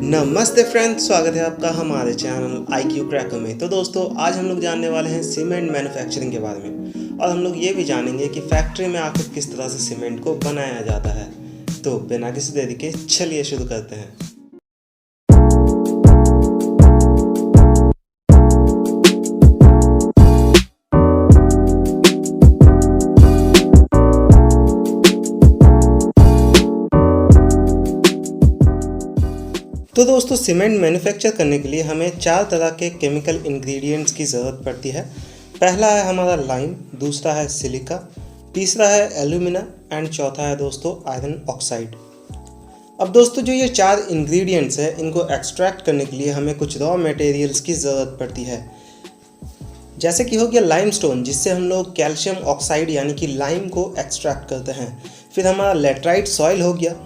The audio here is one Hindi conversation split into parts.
नमस्ते फ्रेंड्स, स्वागत है आपका हमारे चैनल IQ क्रैकर में। तो दोस्तों, आज हम लोग जानने वाले हैं सीमेंट मैन्युफैक्चरिंग के बारे में और हम लोग ये भी जानेंगे कि फैक्ट्री में आखिर किस तरह से सीमेंट को बनाया जाता है। तो बिना किसी देरी के चलिए शुरू करते हैं। तो दोस्तों, सीमेंट मैन्युफैक्चर करने के लिए हमें 4 तरह के केमिकल इंग्रेडिएंट्स की ज़रूरत पड़ती है। पहला है हमारा लाइम, दूसरा है सिलिका, तीसरा है एल्यूमिना एंड चौथा है दोस्तों आयरन ऑक्साइड। अब दोस्तों, जो ये 4 इंग्रेडिएंट्स है, इनको एक्सट्रैक्ट करने के लिए हमें कुछ रॉ मटेरियल्स की ज़रूरत पड़ती है। जैसे कि हो गया लाइमस्टोन, जिससे हम लोग कैल्शियम ऑक्साइड यानी कि लाइम को एक्सट्रैक्ट करते हैं। फिर हमारा लेटराइट सॉइल हो गया,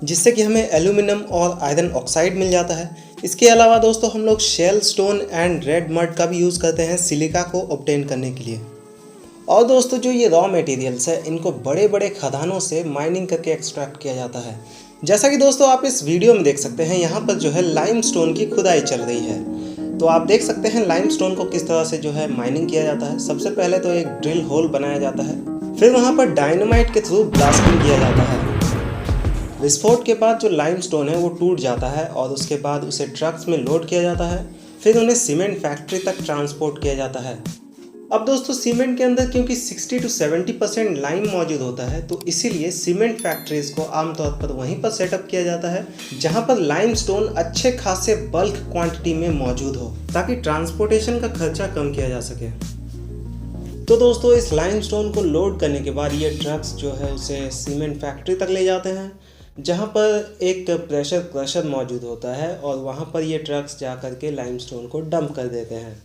जिससे कि हमें एल्यूमिनियम और आयरन ऑक्साइड मिल जाता है। इसके अलावा दोस्तों, हम लोग shale stone and red mud का भी यूज़ करते हैं सिलिका को ऑब्टेन करने के लिए। और दोस्तों, जो ये रॉ मटेरियल्स है, इनको बड़े बड़े खदानों से माइनिंग करके एक्सट्रैक्ट किया जाता है। जैसा कि दोस्तों आप इस वीडियो में देख सकते हैं, यहाँ पर जो है लाइमस्टोन की खुदाई चल रही है। तो आप देख सकते हैं लाइमस्टोन को किस तरह से जो है माइनिंग किया जाता है। सबसे पहले तो एक ड्रिल होल बनाया जाता है, फिर वहाँ पर डायनामाइट के थ्रू ब्लास्टिंग किया जाता है। विस्फोट के बाद जो लाइमस्टोन है वो टूट जाता है और उसके बाद उसे ट्रक्स में लोड किया जाता है, फिर उन्हें सीमेंट फैक्ट्री तक ट्रांसपोर्ट किया जाता है। अब दोस्तों, सीमेंट के अंदर क्योंकि 60 to 70% लाइम मौजूद होता है, तो इसीलिए सीमेंट फैक्ट्रीज को आमतौर पर वहीं पर सेटअप किया जाता है जहां पर लाइमस्टोन अच्छे खासे बल्क क्वांटिटी में मौजूद हो, ताकि ट्रांसपोर्टेशन का खर्चा कम किया जा सके। तो दोस्तों, इस लाइमस्टोन को लोड करने के बाद ये ट्रक्स जो है उसे सीमेंट फैक्ट्री तक ले जाते हैं, जहाँ पर एक प्रेशर क्रशर मौजूद होता है और वहाँ पर ये ट्रक्स जा कर के लाइमस्टोन को डंप कर देते हैं।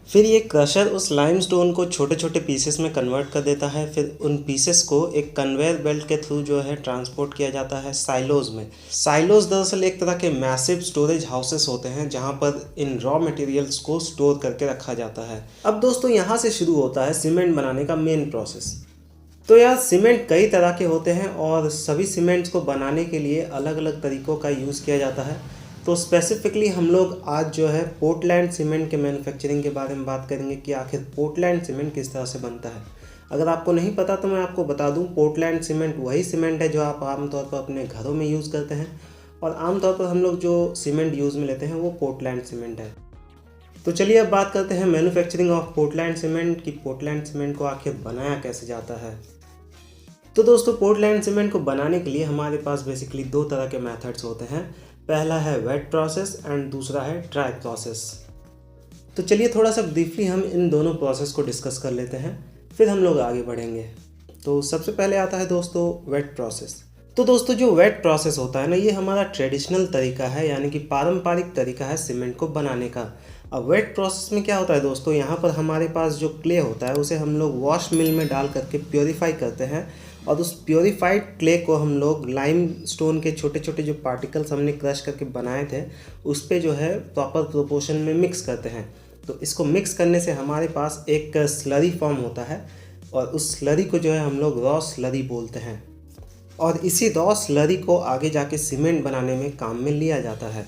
फिर ये क्रशर उस लाइमस्टोन को छोटे छोटे पीसेस में कन्वर्ट कर देता है। फिर उन पीसेस को एक कन्वेयर बेल्ट के थ्रू जो है ट्रांसपोर्ट किया जाता है साइलोज में। साइलोज दरअसल एक तरह के मैसिव स्टोरेज हाउसेस होते हैं जहाँ पर इन रॉ मटेरियल्स को स्टोर करके रखा जाता है। अब दोस्तों, यहाँ से शुरू होता है सीमेंट बनाने का मेन प्रोसेस। तो यार, सीमेंट कई तरह के होते हैं और सभी सीमेंट्स को बनाने के लिए अलग अलग तरीक़ों का यूज़ किया जाता है। तो स्पेसिफिकली हम लोग आज जो है पोर्टलैंड सीमेंट के मैन्युफैक्चरिंग के बारे में बात करेंगे कि आखिर पोर्टलैंड सीमेंट किस तरह से बनता है। अगर आपको नहीं पता तो मैं आपको बता दूं, पोर्टलैंड सीमेंट वही सीमेंट है जो आप आमतौर पर अपने घरों में यूज़ करते हैं, और आमतौर पर हम लोग जो सीमेंट यूज़ में लेते हैं वो पोर्टलैंड सीमेंट है। तो चलिए अब बात करते हैं मैन्युफैक्चरिंग ऑफ पोर्टलैंड सीमेंट, कि पोर्टलैंड सीमेंट को आखिर बनाया कैसे जाता है। तो दोस्तों, पोर्टलैंड सीमेंट को बनाने के लिए हमारे पास बेसिकली 2 तरह के मेथड्स होते हैं। पहला है वेट प्रोसेस एंड दूसरा है ड्राई प्रोसेस। तो चलिए थोड़ा सा ब्रीफली हम इन दोनों प्रोसेस को डिस्कस कर लेते हैं, फिर हम लोग आगे बढ़ेंगे। तो सबसे पहले आता है दोस्तों वेट प्रोसेस। तो दोस्तों, जो वेट प्रोसेस होता है ना, ये हमारा ट्रेडिशनल तरीका है, यानी कि पारंपरिक तरीका है सीमेंट को बनाने का। अब वेट प्रोसेस में क्या होता है दोस्तों, यहाँ पर हमारे पास जो क्ले होता है उसे हम लोग वॉश मिल में डाल करके प्योरीफाई करते हैं, और उस प्योरीफाइड क्ले को हम लोग लाइम स्टोन के छोटे छोटे जो पार्टिकल्स हमने क्रश करके बनाए थे उस पर जो है प्रॉपर प्रोपोर्शन में मिक्स करते हैं। तो इसको मिक्स करने से हमारे पास एक स्लरी फॉर्म होता है, और उस स्लरी को जो है हम लोग रॉ स्लरी बोलते हैं, और इसी रॉ स्लरी को आगे जाके सीमेंट बनाने में काम में लिया जाता है।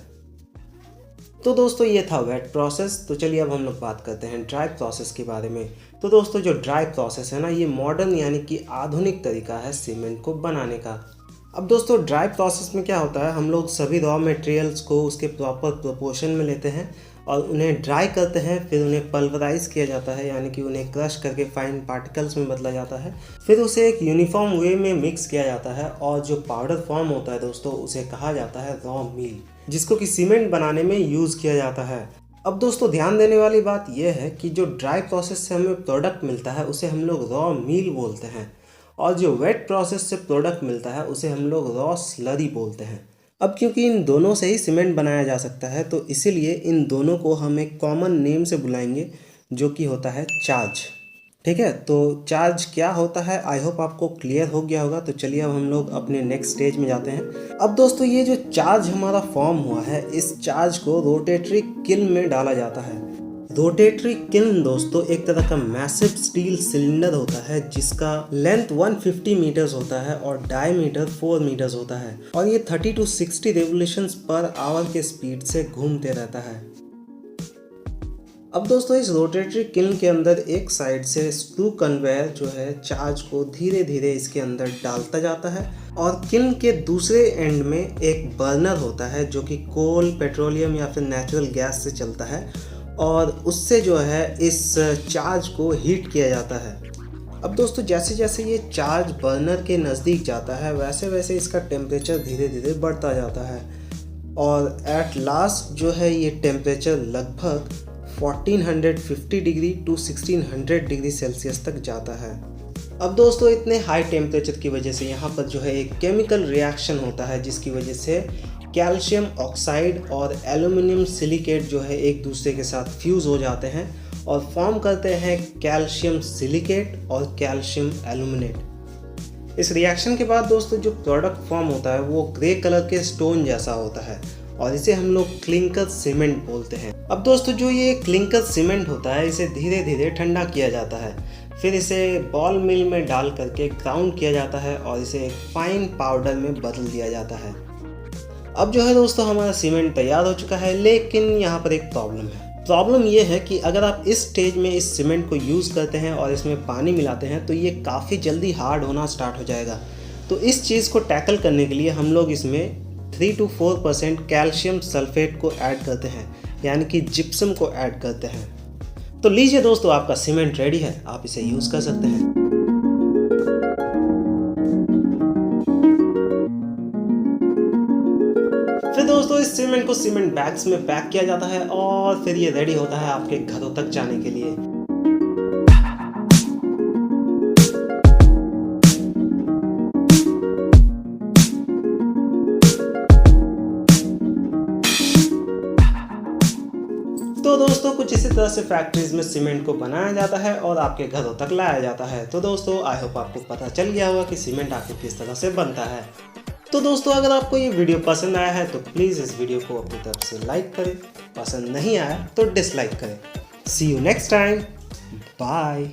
तो दोस्तों, ये था वेट प्रोसेस। तो चलिए अब हम लोग बात करते हैं ड्राई प्रोसेस के बारे में। तो दोस्तों, जो ड्राई प्रोसेस है ना, ये मॉडर्न यानी कि आधुनिक तरीका है सीमेंट को बनाने का। अब दोस्तों, ड्राई प्रोसेस में क्या होता है, हम लोग सभी रॉ मटेरियल्स को उसके प्रॉपर प्रोपोर्शन में लेते हैं और उन्हें ड्राई करते हैं। फिर उन्हें पल्वराइज किया जाता है, यानी कि उन्हें क्रश करके फाइन पार्टिकल्स में बदला जाता है। फिर उसे एक यूनिफॉर्म वे में मिक्स किया जाता है, और जो पाउडर फॉर्म होता है दोस्तों, उसे कहा जाता है रॉ मील, जिसको कि सीमेंट बनाने में यूज़ किया जाता है। अब दोस्तों, ध्यान देने वाली बात यह है कि जो ड्राई प्रोसेस से हमें प्रोडक्ट मिलता है उसे हम लोग रॉ मील बोलते हैं, और जो वेट प्रोसेस से प्रोडक्ट मिलता है उसे हम लोग रॉ स्लरी बोलते हैं। अब क्योंकि इन दोनों से ही सीमेंट बनाया जा सकता है, तो इसीलिए इन दोनों को हम एक कॉमन नेम से बुलाएंगे, जो कि होता है चार्ज। ठीक है, तो चार्ज क्या होता है, आई होप आपको क्लियर हो गया होगा। तो चलिए अब हम लोग अपने नेक्स्ट स्टेज में जाते हैं। अब दोस्तों, ये जो चार्ज हमारा फॉर्म हुआ है, इस चार्ज को रोटेटरी किल्न में डाला जाता है। रोटेटरी किल्न दोस्तों एक तरह का मैसिव स्टील सिलेंडर होता है जिसका लेंथ 150 मीटर्स होता है और डायमीटर 4 मीटर्स होता है और ये 30 to 60 रेवोल्यूशंस पर आवर के स्पीड से घूमते रहता है। अब दोस्तों इस रोटेटरी किल्न के अंदर एक साइड से स्क्रू कन्वेयर जो है चार्ज को धीरे धीरे इसके अंदर डालता जाता है और किल्न के दूसरे एंड में एक बर्नर होता है जो कि कोल, पेट्रोलियम या फिर नेचुरल गैस से चलता है और उससे जो है इस चार्ज को हीट किया जाता है। अब दोस्तों जैसे जैसे ये चार्ज बर्नर के नज़दीक जाता है वैसे वैसे इसका टेम्परेचर धीरे धीरे बढ़ता जाता है और एट लास्ट जो है ये टेम्परेचर लगभग 1450 डिग्री टू 1600 डिग्री सेल्सियस तक जाता है। अब दोस्तों इतने हाई टेम्परेचर की वजह से यहाँ पर जो है एक केमिकल रिएक्शन होता है जिसकी वजह से कैल्शियम ऑक्साइड और एल्युमिनियम सिलिकेट जो है एक दूसरे के साथ फ्यूज़ हो जाते हैं और फॉर्म करते हैं कैल्शियम सिलिकेट और कैल्शियम एल्यूमिनेट। इस रिएक्शन के बाद दोस्तों जो प्रोडक्ट फॉर्म होता है वो ग्रे कलर के स्टोन जैसा होता है और इसे हम लोग क्लिंकर सीमेंट बोलते हैं। अब दोस्तों जो ये क्लिंकर सीमेंट होता है इसे धीरे धीरे ठंडा किया जाता है, फिर इसे बॉल मिल में डाल करके ग्राउंड किया जाता है और इसे एक फाइन पाउडर में बदल दिया जाता है। अब जो है दोस्तों हमारा सीमेंट तैयार हो चुका है, लेकिन यहाँ पर एक प्रॉब्लम है। प्रॉब्लम ये है कि अगर आप इस स्टेज में इस सीमेंट को यूज़ करते हैं और इसमें पानी मिलाते हैं तो ये काफ़ी जल्दी हार्ड होना स्टार्ट हो जाएगा। तो इस चीज़ को टैकल करने के लिए हम लोग इसमें 3 to 4% कैल्शियम सल्फेट को ऐड करते हैं, यानी कि जिप्सम को ऐड करते हैं। तो लीजिए दोस्तों आपका सीमेंट रेडी है, आप इसे यूज़ कर सकते हैं। फिर दोस्तों इस सीमेंट को सीमेंट बैग्स में पैक किया जाता है और फिर ये रेडी होता है आपके घरों तक जाने के लिए। तो दोस्तों कुछ इसी तरह से फैक्ट्रीज में सीमेंट को बनाया जाता है और आपके घरों तक लाया जाता है। तो दोस्तों आई होप आपको पता चल गया होगा कि सीमेंट आखिर किस तरह से बनता है। तो दोस्तों अगर आपको ये वीडियो पसंद आया है तो प्लीज़ इस वीडियो को अपनी तरफ से लाइक करें, पसंद नहीं आया तो डिसलाइक करें। सी यू नेक्स्ट टाइम, बाय।